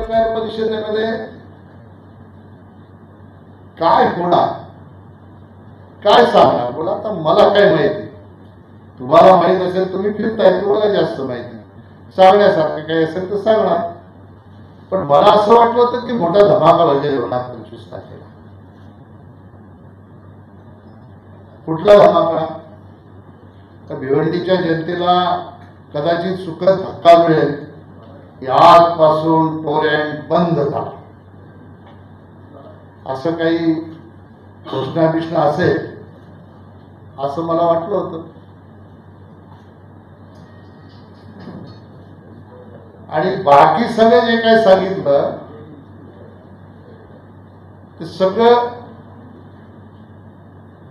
पत्रकार परिषदेमध्ये काय होणार, काय सांगणार बोला. आता मला काय माहिती, तुम्हाला माहित असेल, तुम्ही फिरताय, तुम्हाला जास्त माहिती. सांगण्यासारखं काही असेल तर सांगणार. पण मला असं वाटलं होतं की मोठा धमाका वगैरे होणार 25 तारखेला. कुठला धमाका? तर भिवंडीच्या जनतेला कदाचित सुखद धक्का मिळेल की आजपासून टोरंट बंद झाला, असं काही घोषणा बिषणा असेल असं मला वाटलं होतं. आणि बाकी सगळं जे काही सांगितलं ते सगळं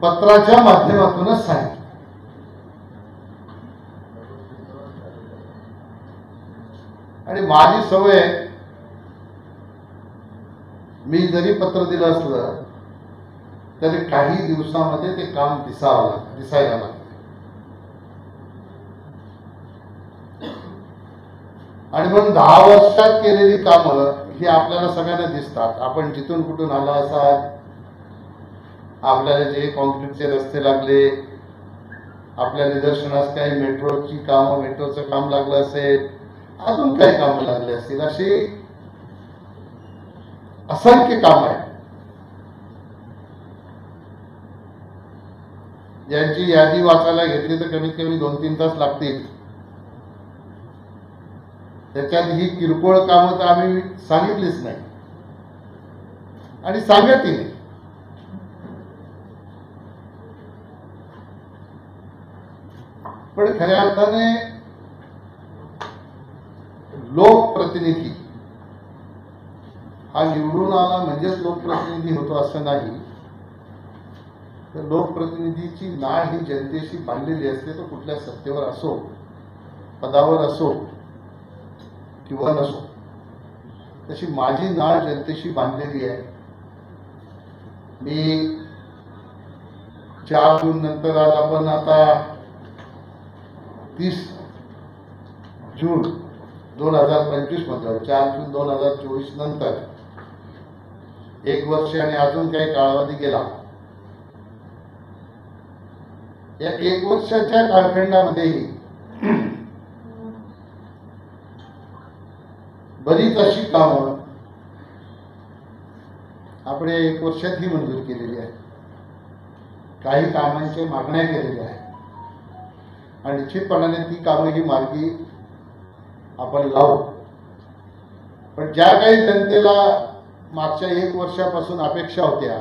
पत्राच्या माध्यमातूनच सांगितलं. आणि माझी सवय, मी जरी पत्र दिलं असलं तरी काही दिवसामध्ये ते काम दिसायला लागतं. आणि म्हणून 10 वर्षात केलेली कामं ही आपल्याला सगळ्यांना दिसतात. आपण जिथून कुठून आला असाल, आपल्याला जे कॉन्क्रीटचे रस्ते लागले, आपल्या निदर्शनास काही मेट्रोची कामं, मेट्रोचं काम लागलं असेल, अजून काही कामं लागले असतील, अशी असंख्य काम आहे ज्यांची यादी वाचायला घेतली तर कमीत कमी 2-3 तास लागतील. त्याच्यात ही किरकोळ कामं तर आम्ही सांगितलीच नाही आणि सांगतही नाही. पण खऱ्या अर्थाने लोकप्रतिनिधी हा निवडून आला म्हणजेच लोकप्रतिनिधी होतो असं नाही. तर लोकप्रतिनिधीची नाळ ही जनतेशी बांधलेली असते. तो कुठल्या सत्तेवर असो, पदावर असो किंवा नसो, तशी माझी नाळ जनतेशी बांधलेली आहे. मी 4 जून नंतर, आज आपण आता 30 जून 2025 मध्ये, 4 जून 2024 नंतर 1 वर्ष आणि अजून काही कालावधी गेला. या 1 वर्षाच्या कालखंडामध्येही बरीच अशी कामं आपण 1 वर्षात ही मंजूर केलेली आहे. काही कामांच्या मागण्या केलेल्या आहेत आणि निश्चितपणाने ती कामं ही मार्गी आपण लावू. पण ज्या काही जनतेला मागच्या 1 वर्षापासून अपेक्षा होत्या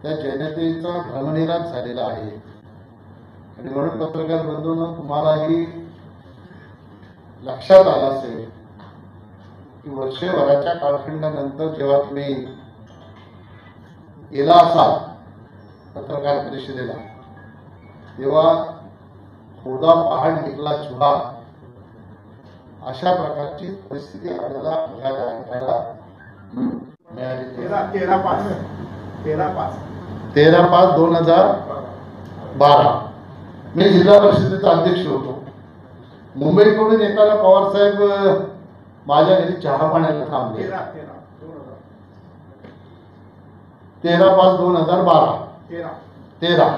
त्या जनतेचा भ्रमनिरास झालेला आहे. आणि म्हणून पत्रकार बंधूंनो, तुम्हालाही लक्षात आलं असेल की वर्षभराच्या कालखंडानंतर जेव्हा तुम्ही गेला असाल पत्रकार परिषदेला, तेव्हा खोदा पहाड निघाला चुहा, अशा प्रकारची परिस्थिती आपल्याला बघायला मिळाली. 13/5/2012 मी जिल्हा परिषदेचा अध्यक्ष होतो. मुंबईकडून येताना पवार साहेब माझ्या घरी चहा पाण्याला थांबले. 13/5/2012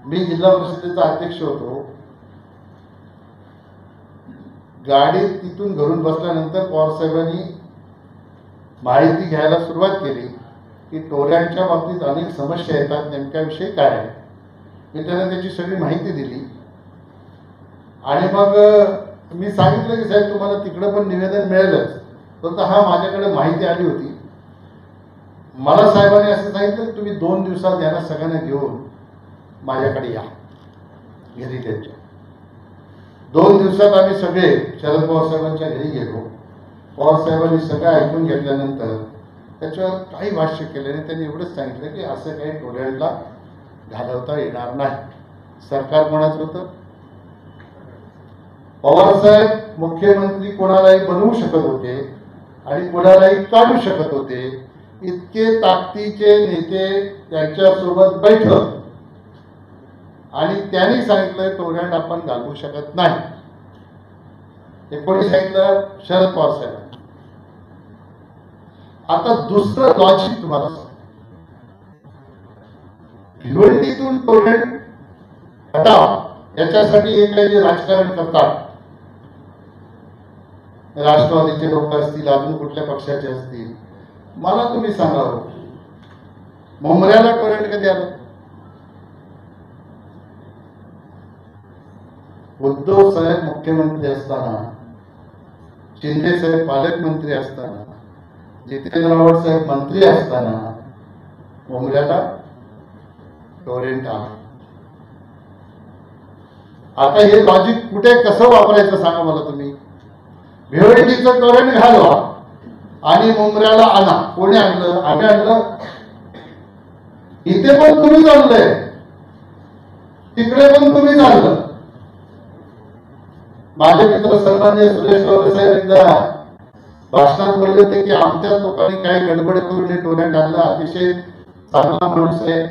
मी जिल्हा परिषदेचा अध्यक्ष होतो. गाडीत तिथून घरून बसल्यानंतर पवार साहेबांनी माहिती घ्यायला सुरुवात केली की टोऱ्यांच्या बाबतीत अनेक समस्या येतात, नेमक्या विषयी काय आहे. मी त्यांना त्याची सगळी माहिती दिली आणि मग मी सांगितलं की साहेब, तुम्हाला तिकडं पण निवेदन मिळेलच. तर हा, माझ्याकडे माहिती आली होती. मला साहेबांनी असं सांगितलं की तुम्ही 2 दिवसात यांना सगळ्यांना घेऊन माझ्याकडे या घरी. त्यांच्या 2 दिवसात आम्ही सगळे शरद पवार साहेबांच्या घरी गेलो. पवार साहेबांनी सगळं ऐकून घेतल्यानंतर त्याच्यावर काही भाष्य केले नाही. त्यांनी एवढंच सांगितलं की असं काही टोळ्यांना घालवता येणार नाही. सरकार कोणाचं होतं? पवार साहेब मुख्यमंत्री कोणालाही बनवू शकत होते आणि कोणालाही काढू शकत होते. इतके ताकदीचे नेते त्यांच्यासोबत बैठक आणि त्यांनी सांगितलं टोळ्यांना आपण घालवू शकत नाही. 19 सांगितलं शरद पवार साहेब. आता दुसरं लॉजिक तुम्हाला सांगतो. भिवंडीतून टोरेंट हटावा याच्यासाठी हे काही जे राजकारण करतात, राष्ट्रवादीचे लोक असतील, अजून कुठल्या पक्षाचे असतील, मला तुम्ही सांगावं, मुंबऱ्याला टोरेंट कधी आलं? उद्धव साहेब मुख्यमंत्री असताना, शिंदे साहेब पालकमंत्री असताना, जितेंद्र आव्हाड साहेब मंत्री असताना मुंबऱ्याला टोरेंट आला. आता हे लॉजिक कुठे कसं वापरायचं सांगा मला तुम्ही. भिवंडीचं टोरेंट घालवा आणि मुंबऱ्याला आणा. कोणी आणलं? आम्ही आणलं. इथे पण तुम्हीच आणलंय, तिकडे पण तुम्हीच आणलं. माझे मित्र सन्मान्य सुरेश प्रभू साहेब एकदा भाषणात बोलले होते की आमच्या लोकांनी काही गडबड करून हे टोरेंट आणलं. अतिशय चांगला माणूस आहे,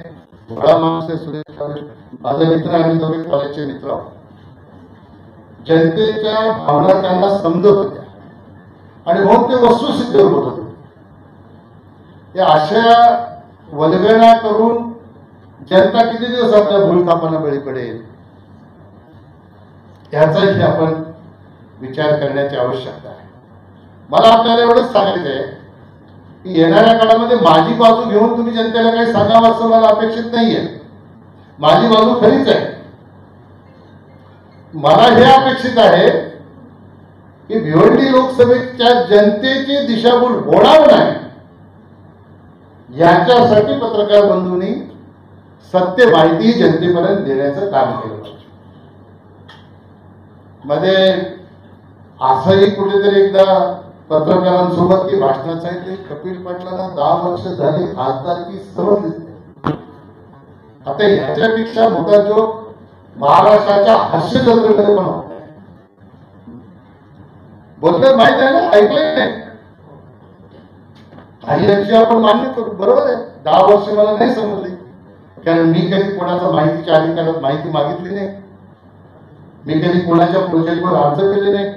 भोळा माणूस आहे सुरेश प्रभू. माझे मित्र आणि दोघे कॉलेजचे मित्र. जनतेच्या भावना त्यांना समजत होत्या आणि म्हणून ते वस्तुस्थितीवर बोलत होते. या अशा वल्गना करून जनता किती दिवस आपल्या भूलथापांना बळी पडेल, याचाही आपण विचार करण्याची आवश्यकता आहे. मला आपल्याला एवढंच सांगायचं आहे की येणाऱ्या काळामध्ये माझी बाजू घेऊन तुम्ही जनतेला काही सांगावं असं मला अपेक्षित नाहीये. माझी बाजू खरीच आहे. मला हे अपेक्षित आहे की भिवंडी लोकसभेच्या जनतेची दिशाभूल होणार नाही, याच्यासाठी पत्रकार बंधूंनी सत्य माहिती जनतेपर्यंत देण्याचं काम केलं पाहिजे. मध्ये असंही कुठेतरी एकदा पत्रकारांसोबत की भाषणात सांगितले, कपिल पाटलांना 10 वर्ष झाली खासदारकी सहज दिसते. आता याच्यापेक्षा मोठा जो महाराष्ट्राच्या हास्य जत्रेमध्ये पण होत बोलतात माहित आहे ना, ऐकलंय नाही. काही आपण मान्य करू, बरोबर आहे. 10 वर्ष मला नाही समजली, कारण मी कधी कोणाचा माहितीच्या अधिकारात माहिती मागितली नाही. मी कधी कोणाच्या प्रोजेक्टवर अर्ज केले नाही.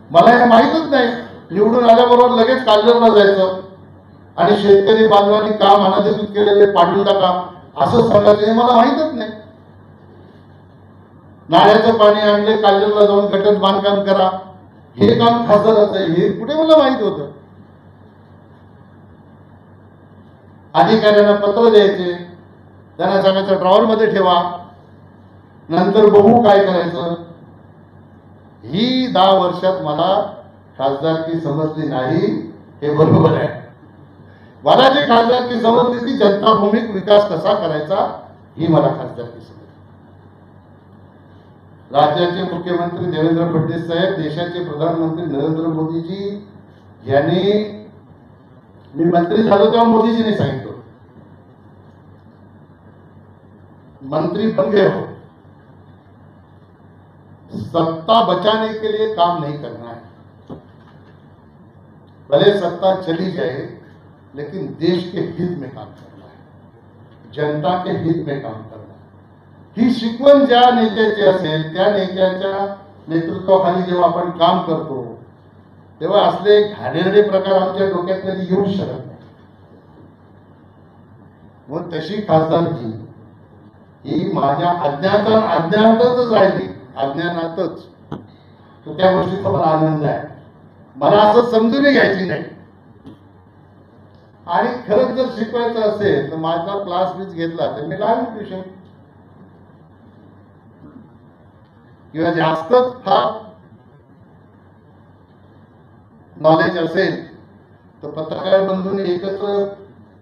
मला हे माहीतच नाही. निवडून आल्याबरोबर लगेच काल्जरला जायचं आणि शेतकरी बांधवांनी काम अनाधिकृत केलेले पाडून टाका असं सांगायचं, हे मला माहीतच नाही. नाल्याचं पाणी आणले, काल्जरला जाऊन गटात बांधकाम करा, हे काम खासदाराचं आहे, हे कुठे मला माहित होतं. अधिकाऱ्यांना पत्र द्यायचे, त्यांना सांगायचं ड्रॉवर मध्ये ठेवा, नंतर बघू काय करायचं. ही 10 वर्षात मला खासदारकी समजली नाही, हे बरोबर आहे. मला जे खासदारकी समजली ती जनताभूमिक विकास कसा करायचा ही मला खासदारकी समजली. राज्याचे मुख्यमंत्री देवेंद्र फडणवीस साहेब, देशाचे प्रधानमंत्री नरेंद्र मोदीजी यांनी, मी मंत्री झालो तेव्हा मोदीजीने सांगितलं, मंत्री बन गए हो, सत्ता बचाने के लिए काम नहीं करना है. भले सत्ता चली जाए लेकिन देश के हित में काम करना है, जनता के हित में काम करना है. ही शिकवण ज्या नेत्याची असेल त्या नेत्याच्या नेतृत्वाखाली जेव्हा आपण काम करतो तेव्हा असले घाणेरडे प्रकार आमच्या डोक्यात कधी येऊ शकत नाही. मग तशी खासदारकी ही माझ्या अज्ञानातच राहिली, अज्ञानातच. तर त्या गोष्टीचा मला आनंद आहे. मला असं समजून घ्यायची नाही. आणि खरंच जर शिकवायचं असेल तर माझा क्लास बीज घेतला तर मी लावेन ट्युशन, किंवा जास्तच फार नॉलेज असेल तर पत्रकार बंधूंनी एकत्र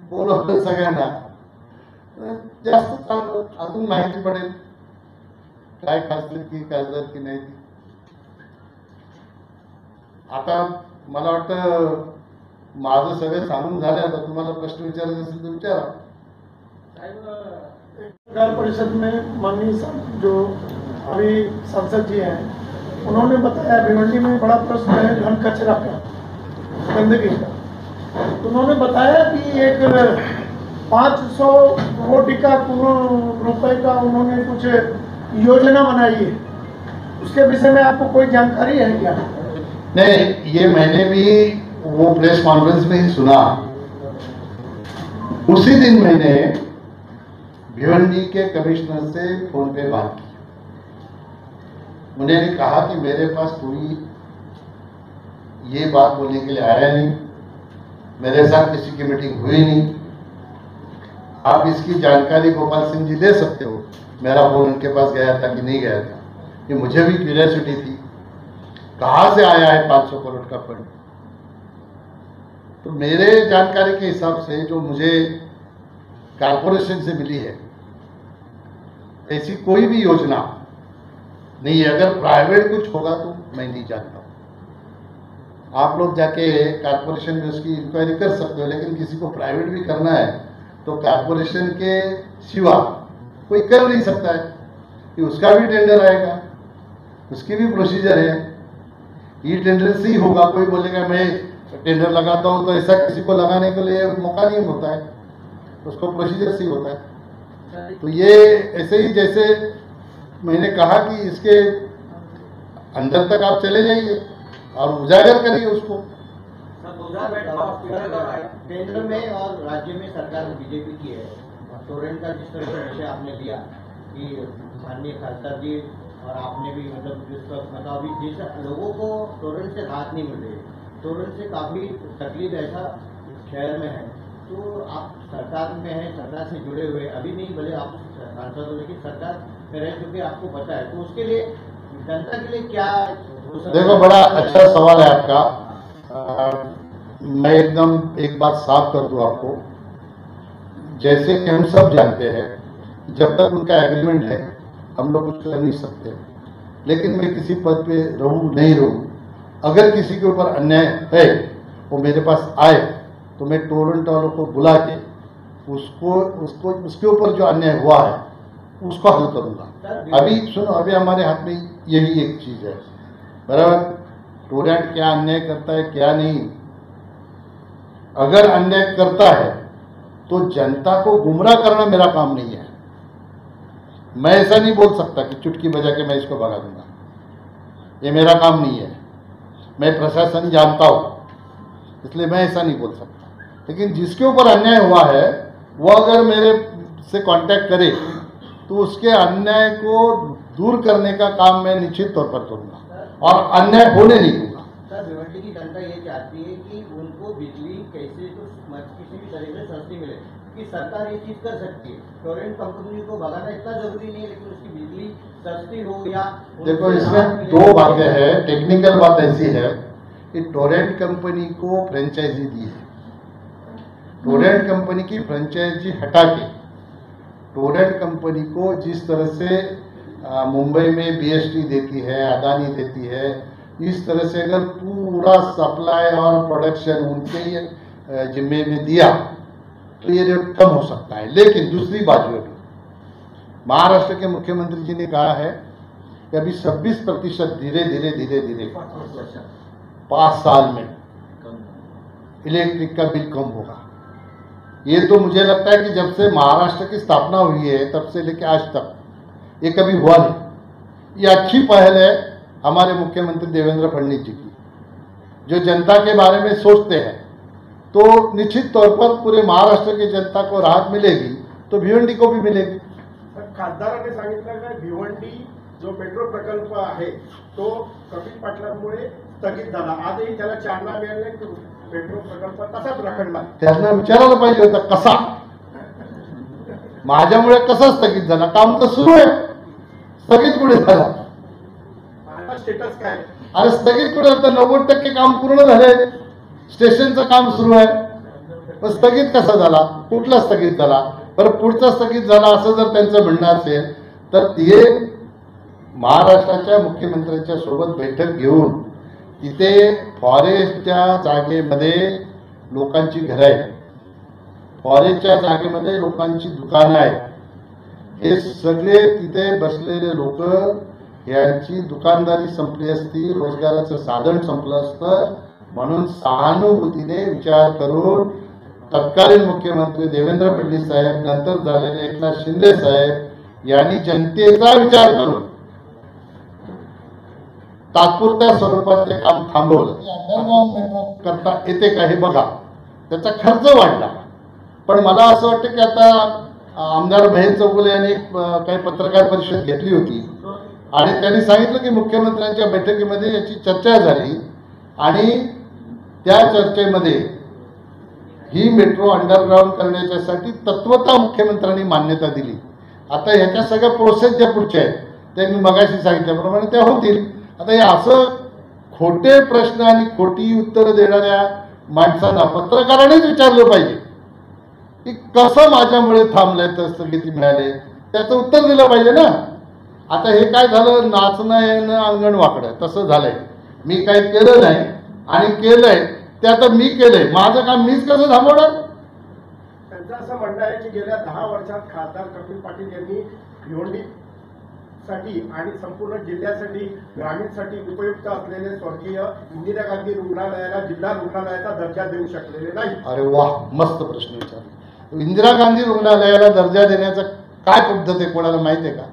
बोलवलं सगळ्यांना, जास्त चांगलं, अजून माहिती पडेल काय खासदारकी नाही. आता मला वाटतं माझं सगळं सांगून झालं. आता तुम्हाला प्रश्न विचारायचे असेल तर विचारा. विधान परिषद में माननीय जो अभी सांसद जी हैं, उन्होंने बताया भिवंडी में बड़ा प्रश्न है घन कचरा का, गंदगी का. उन्होंने बताया कि एक 500 कोटि का रुपए का उन्होंने कुछ योजना बनाई है. उसके विषय में आपको कोई जानकारी है क्या? नहीं, ये मैंने भी वो प्रेस कॉन्फ्रेंस में ही सुना। उसी दिन मैंने भिवंडी के कमिश्नर से फोन पे बात की। उन्होंने कहा कि मेरे पास कोई ये बात बोलने के लिए आया नहीं, मेरे साथ किसी की मीटिंग हुई नहीं। आप इसकी जानकारी गोपाल सिंह जी ले सकते हो, मेरा फोन उनके पास गया था कि नहीं गया था। ये मुझे भी क्यूरियोसिटी थी, कहाँ से आया है 500 करोड़ का फंड। तो मेरे जानकारी के हिसाब से जो मुझे कारपोरेशन से मिली है, ऐसी कोई भी योजना नहीं है। अगर प्राइवेट कुछ होगा तो मैं नहीं जानता हूँ। आप लोग जाके कारपोरेशन में उसकी इंक्वायरी कर सकते हो, लेकिन किसी को प्राइवेट भी करना है तो कारपोरेशन के सिवा कोई कर नहीं सकता है कि उसका भी टेंडर आएगा, उसकी भी प्रोसीजर है। ये टेंडर से ही होगा। कोई बोलेगा मैं टेंडर लगाता हूँ, तो ऐसा किसी को लगाने के लिए मौका नहीं होता है, उसको प्रोसीजर से ही होता है। तो ये ऐसे ही जैसे मैंने कहा कि इसके अंदर तक आप चले जाइए और उजागर करिए उसको। केंद्र में और राज्य में सरकार बीजेपी की है। टोरेंट का जिस तरह से विषय आपने दिया कि माननीय खासदार जी और आपने भी मतलब जिस वक्त मतलब अभी जिस लोगों को टोरेंट से राहत नहीं मिल रही, टोरेंट से काफ़ी तकलीफ ऐसा शहर में है, तो आप सरकार में हैं, सरकार से जुड़े हुए अभी नहीं भले आप सांसद हो, लेकिन सरकार में रह चुके आपको पता है, तो उसके लिए जनता के लिए क्या हो सकता है? देखो, बड़ा अच्छा सवाल है आपका। मैं एकदम एक बात साफ कर दूं आपको। जैसे कि हम सब जानते हैं, जब तक उनका एग्रीमेंट है हम लोग कुछ कर नहीं सकते। लेकिन मैं किसी पद पे रहूं नहीं रहूं, अगर किसी के ऊपर अन्याय है वो मेरे पास आए तो मैं टोरेंट वालों को बुला के उसके ऊपर जो अन्याय हुआ है उसको हल करूंगा। अभी सुनो, अभी हमारे हाथ में यही एक चीज है, बराबर। टोरेंट क्या अन्याय करता है क्या नहीं, अगर अन्याय करता है तो जनता को गुमराह करना मेरा काम नहीं है। मैं ऐसा नहीं बोल सकता कि चुटकी बजा के मैं इसको भगा दूंगा, ये मेरा काम नहीं है। मैं प्रशासन जानता हूं, इसलिए मैं ऐसा नहीं बोल सकता। लेकिन जिसके ऊपर अन्याय हुआ है वो अगर मेरे से कांटेक्ट करे तो उसके अन्याय को दूर करने का काम मैं निश्चित तौर पर करूंगा और अन्याय होने नहीं दूंगा। सर, भिवंडी की जनता ये चाहती है कि उनको बिजली कैसे तो किसी भी तरीके से सस्ती मिले, कि सरकार ये चीज कर सकती है। टोरेंट कंपनी को भगाना इतना जरूरी नहीं है, लेकिन उसकी बिजली सस्ती हो या देखो, इसमें दो बातें हैं। टेक्निकल बात ऐसी है कि टोरेंट कंपनी को फ्रेंचाइजी दी है। टोरेंट कंपनी की फ्रेंचाइजी हटा के टोरेंट कंपनी को जिस तरह से मुंबई में बीएसटी देती है, अदानी देती है, इस तरह से अगर पूरा सप्लाई और प्रोडक्शन उनके ही जिम्मे में दिया तो ये रेट कम हो सकता है। लेकिन दूसरी बाजू है, महाराष्ट्र के मुख्यमंत्री जी ने कहा है कि अभी 26% धीरे धीरे 5 साल में इलेक्ट्रिक का बिल कम होगा। ये तो मुझे लगता है कि जब से महाराष्ट्र की स्थापना हुई है तब से लेकर आज तक ये कभी हुआ नहीं। ये अच्छी पहल है हमारे मुख्यमंत्री देवेंद्र फडणवीस जी की, जो जनता के बारे में सोचते हैं। तो निश्चित तौर पर पूरे महाराष्ट्र की जनता को राहत मिलेगी तो भिवंडी को भी मिलेगी। खासदारांनी सांगितलं का भिवंडी जो पेट्रोल प्रकल्प आहे तो कपिल पाटलांमुळे स्थगित झाला, आजही त्याला चालना मिळाली नाही, पेट्रोल प्रकल्प तसाच रखडला। त्यांना विचारायला पाहिजे होतं कसा, माझ्यामुळे कसा स्थगित झाला? काम तर सुरू आहे, स्थगित कुठे झाला? आता स्टेटस काय? अरे स्थगित कुठे होतं? 90% काम पूर्ण झालंय, स्टेशनचं काम सुरू आहे, पण स्थगित कसा झाला? कुठला स्थगित झाला? बरं, पुढचा स्थगित झाला असं जर त्यांचं म्हणणं असेल तर ते महाराष्ट्राच्या मुख्यमंत्र्यांच्या सोबत बैठक घेऊन तिथे फॉरेस्टच्या जागेमध्ये लोकांची घरं आहेत, फॉरेस्टच्या जागेमध्ये लोकांची दुकानं आहेत, हे सगळे तिथे बसलेले लोक यांची दुकानदारी संपली असती, रोजगाराचं साधन संपलं असतं, म्हणून सहानुभूतीने विचार करून तत्कालीन मुख्यमंत्री देवेंद्र फडणवीस साहेब, नंतर झालेले एकनाथ शिंदे साहेब यांनी जनतेचा विचार करून तात्पुरत्या स्वरूपात ते काम थांबवलं. अंडरग्राऊंड मेट्रो करता येते का हे बघा. त्याचा खर्च वाढला, पण मला असं वाटतं की आता आमदार महेश चौगुले यांनी काही पत्रकार परिषद घेतली होती आणि त्यांनी सांगितलं की मुख्यमंत्र्यांच्या बैठकीमध्ये याची चर्चा झाली आणि त्या चर्चेमध्ये ही मेट्रो अंडरग्राऊंड करण्याच्यासाठी तत्वतः मुख्यमंत्र्यांनी मान्यता दिली. आता ह्याच्या सगळ्या प्रोसेस ज्या पुढच्या आहेत त्या मी मगाशी सांगितल्याप्रमाणे त्या होतील. आता हे असं खोटे प्रश्न आणि खोटी उत्तरं देणाऱ्या माणसांना पत्रकारांनीच विचारलं पाहिजे की कसं माझ्यामुळे थांबलंय तर स्थगिती मिळाली, त्याचं उत्तर दिलं पाहिजे ना. आता हे काय झालं, नाचणं येणं अंगण वाकडं तसं झालंय. मी काही केलं नाही आणि केलंय ते आता मी केलंय, माझं काम मीच कसं थांबवणार. त्यांचं असं म्हणणं आहे की गेल्या 10 वर्षात खासदार कपिल पाटील यांनी भिवंडीसाठी आणि संपूर्ण जिल्ह्यासाठी ग्रामीणसाठी उपयुक्त असलेले स्वर्गीय इंदिरा गांधी रुग्णालयाला जिल्हा रुग्णालयाचा दर्जा देऊ शकलेले नाही. अरे वा, मस्त प्रश्न विचारला. इंदिरा गांधी रुग्णालयाला दर्जा देण्याचं काय पद्धत आहे कोणाला माहिती आहे का?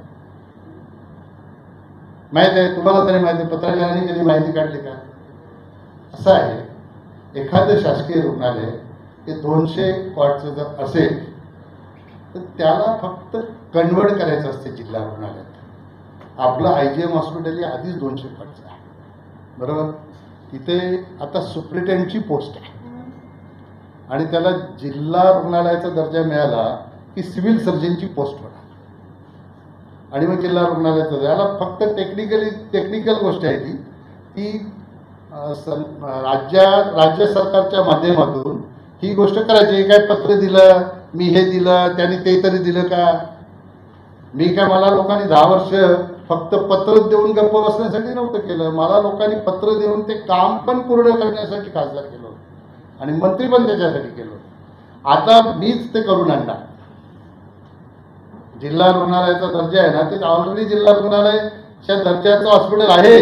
माहित आहे तुम्हाला तरी माहिती आहे, पत्रकारांनी कधी माहिती काढली का? असं आहे, एखादं शासकीय रुग्णालय हे 200 कॉटचं जर असेल तर त्याला फक्त कन्वर्ट करायचं असते जिल्हा रुग्णालयात. आपलं IGM हॉस्पिटल हे आधीच 200 कॉटचं आहे, बरोबर. तिथे आता सुप्रिटेंडची पोस्ट आहे आणि त्याला जिल्हा रुग्णालयाचा दर्जा मिळाला की सिव्हिल सर्जनची पोस्ट होणार आणि मग जिल्हा रुग्णालयाचा याला फक्त टेक्निकल गोष्ट आहे ती राज्य सरकारच्या माध्यमातून ही गोष्ट करायची. हे काय पत्र दिलं, मी हे दिलं, त्यांनी ते तरी दिलं का? मी काय, मला लोकांनी 10 वर्ष फक्त पत्र देऊन गप्प बसण्यासाठी नव्हतं केलं. मला लोकांनी पत्र देऊन ते काम पण पूर्ण करण्यासाठी खासदार केलं होतं आणि मंत्री पण त्याच्यासाठी केलं होतं. आता मीच ते करून आणणार. जिल्हा रुग्णालयाचा दर्जा आहे ना, ते ऑलरेडी जिल्हा रुग्णालयाच्या दर्जाचं हॉस्पिटल आहे,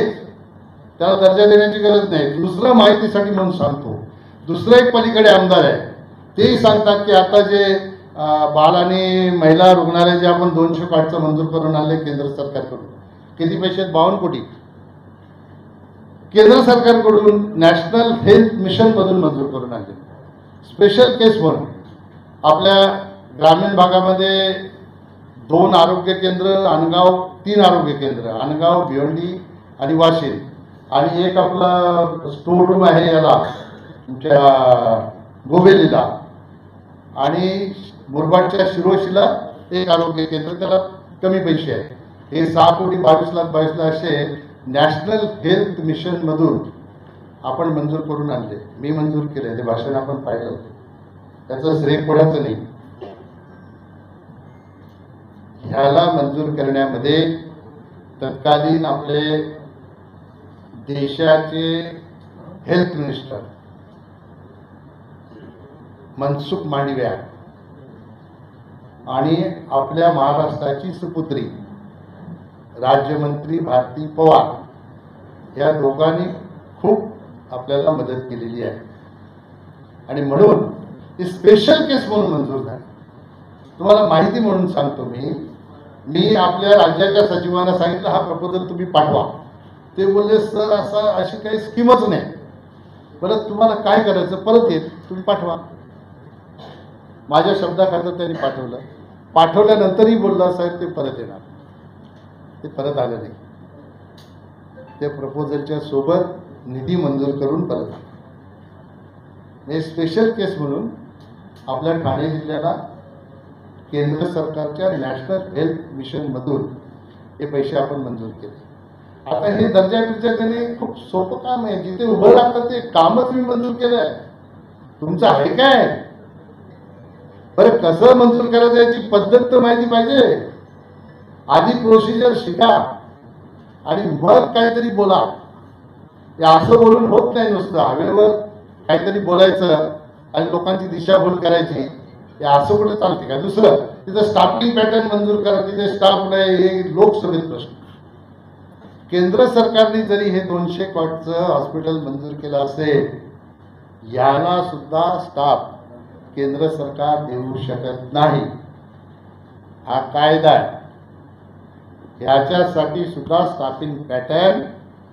त्याला दर्जा देण्याची गरज नाही. दुसरं माहितीसाठी म्हणून सांगतो, दुसरं एक पलीकडे आमदार आहे, तेही सांगतात की आता जे बाल आणि महिला रुग्णालय जे आपण 200 कॉटचं मंजूर करून आणले केंद्र सरकारकडून, किती पैसे आहेत? 52 कोटी केंद्र सरकारकडून नॅशनल हेल्थ मिशन मधून मंजूर करून आणले. स्पेशल केस म्हणून आपल्या ग्रामीण भागामध्ये 2 आरोग्य केंद्र, अनगाव 3 आरोग्य केंद्र, अनगाव, भिवंडी आणि वाशिम, आणि एक आपला स्टोर रूम आहे याला तुमच्या गोबेलीला, आणि मुरबाडच्या शिरोशीला एक आरोग्य केंद्र, त्याला कमी पैसे आहे. हे 6 कोटी 22 लाख असे नॅशनल हेल्थ मिशन मधून आपण मंजूर करून आणले. मी मंजूर केले, ते भाषण आपण पाहिलं होतं, त्याचं श्रेय कोणाचं नाही. ह्याला मंजूर करण्यामध्ये तत्कालीन आपले देशाचे हेल्थ मिनिस्टर मनसुख मांडविया आणि आपल्या महाराष्ट्राची सुपुत्री राज्यमंत्री भारती पवार या दोघांनी खूप आपल्याला मदत केलेली आहे आणि म्हणून ही स्पेशल केस म्हणून मंजूर झाली. तुम्हाला माहिती म्हणून सांगतो, मी आपल्या राज्याच्या सचिवांना सांगितलं हा प्रपोजल तुम्ही पाठवा. ते बोलले सर अशी काही स्कीमच नाही. परत तुम्हाला काय करायचं, परत येत तुम्ही पाठवा. माझ्या शब्दाखातर त्यांनी पाठवलं. पाठवल्यानंतरही बोलला साहेब ते परत येणार. ते परत आलं नाही. ते प्रपोजलच्या सोबत निधी मंजूर करून परत आले. हे स्पेशल केस म्हणून आपल्या ठाणे जिल्ह्याला केंद्र सरकारच्या नॅशनल हेल्थ मिशन मधून हे पैसे आपण मंजूर केले. आता हे दर्जा देणे खूप सोपं काम आहे. जिथे उभं राहतं ते कामच मी मंजूर केलं आहे. तुमचं आहे काय? बरं, कसं मंजूर करायचं याची पद्धत तर माहिती पाहिजे. आधी प्रोसिजर शिका आणि मग काहीतरी बोला. हे असं बोलून होत नाही. नुसतं हवेवर काहीतरी बोलायचं आणि लोकांची दिशाभूल करायची, हे असं कुठं चालते का? दुसरं, तिथं स्टाफिंग पॅटर्न मंजूर करा, तिथे स्टाफ नाही, हे लोकसभेत प्रश्न. केंद्र सरकारने जरी हे 200 कॉटचं हॉस्पिटल मंजूर केलं असेल, याला सुद्धा स्टाफ केंद्र सरकार देऊ शकत नाही. हा कायदा आहे. याच्यासाठी सुद्धा स्टाफिंग पॅटर्न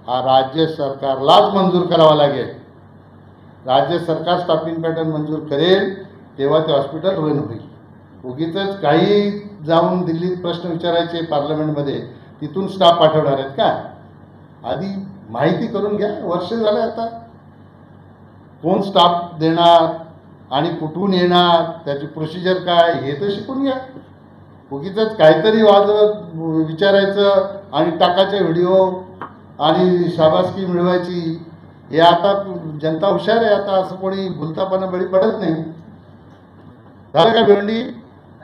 हा राज्य सरकारलाच मंजूर करावा लागेल. राज्य सरकार स्टाफिंग पॅटर्न मंजूर करेल तेव्हा ते हॉस्पिटल रन होईल. उगीच काही जाऊन दिल्लीत प्रश्न विचारायचे पार्लमेंटमध्ये, तिथून स्टाफ पाठवणार आहेत का? आधी माहिती करून घ्या. वर्ष झालं आता. कोण स्टाफ देणार आणि कुठून येणार, त्याची प्रोसिजर काय, हे तर शिकून घ्या. उगीच काहीतरी विचारायचं आणि टाकायचे व्हिडिओ आणि शाबासकी मिळवायची. हे आता जनता हुशार आहे. आता असं कोणी भुलतापणा बळी पडत नाही. झालं का भिवंडी?